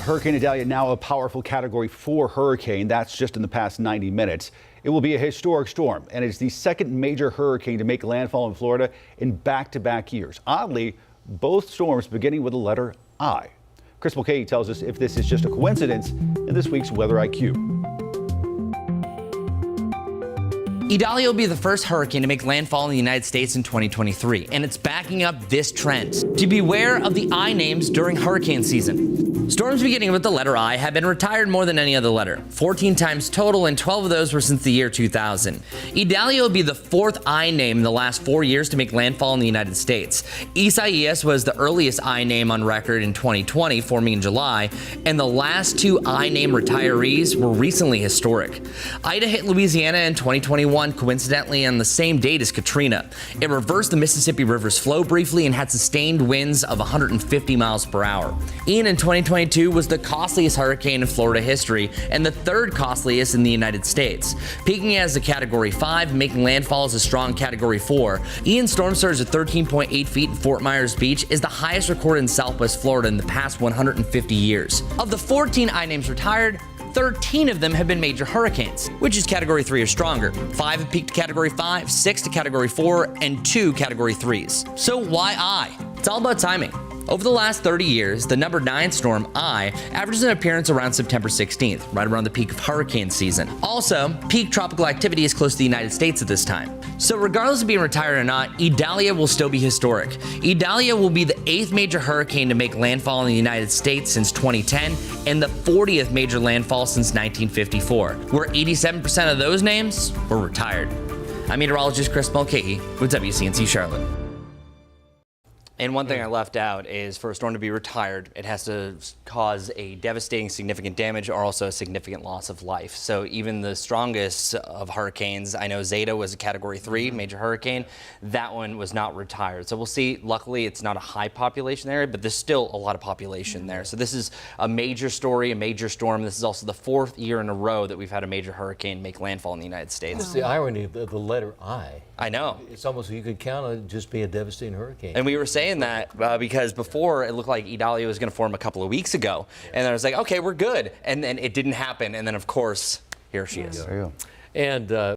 Hurricane Idalia now a powerful Category 4 hurricane. That's just in the past 90 minutes. It will be a historic storm, and it's the second major hurricane to make landfall in Florida in back-to-back years. Oddly, both storms beginning with the letter I. Chris Mulcahy tells us if this is just a coincidence in this week's Weather IQ. Idalia will be the first hurricane to make landfall in the United States in 2023, and it's backing up this trend. To beware of the I names during hurricane season. Storms beginning with the letter I have been retired more than any other letter, 14 times total, and 12 of those were since the year 2000. Idalia will be the fourth I name in the last 4 years to make landfall in the United States. Isaias was the earliest I name on record in 2020, forming in July, and the last two I name retirees were recently historic. Ida hit Louisiana in 2021, coincidentally on the same date as Katrina. It reversed the Mississippi River's flow briefly and had sustained winds of 150 miles per hour. Ian in 2022 was the costliest hurricane in Florida history and the third costliest in the United States. Peaking as a Category 5, making landfall as a strong Category 4, Ian's storm surge at 13.8 feet in Fort Myers Beach is the highest recorded in Southwest Florida in the past 150 years. Of the 14 I names retired, 13 of them have been major hurricanes, which is Category 3 or stronger. 5 have peaked to Category 5, 6 to Category 4, and 2 Category 3s. So why I? It's all about timing. Over the last 30 years, the number 9 storm, I, averages an appearance around September 16th, right around the peak of hurricane season. Also, peak tropical activity is close to the United States at this time. So regardless of being retired or not, Idalia will still be historic. Idalia will be the 8th major hurricane to make landfall in the United States since 2010 and the 40th major landfall since 1954, where 87% of those names were retired. I'm meteorologist Chris Mulcahy with WCNC Charlotte. And one thing I left out is for a storm to be retired, it has to cause a devastating significant damage or also a significant loss of life. So even the strongest of hurricanes, I know Zeta was a Category 3 major hurricane. That one was not retired. So we'll see. Luckily, it's not a high population area, but there's still a lot of population there. So this is a major story, a major storm. This is also the 4th year in a row that we've had a major hurricane make landfall in the United States. It's the irony of the letter I. I know. It's almost you could count on it just be a devastating hurricane. And we were saying that because before it looked like Idalia was going to form a couple of weeks ago. And then I was like, okay, we're good. And then it didn't happen. And then, of course, here she is. There you go. And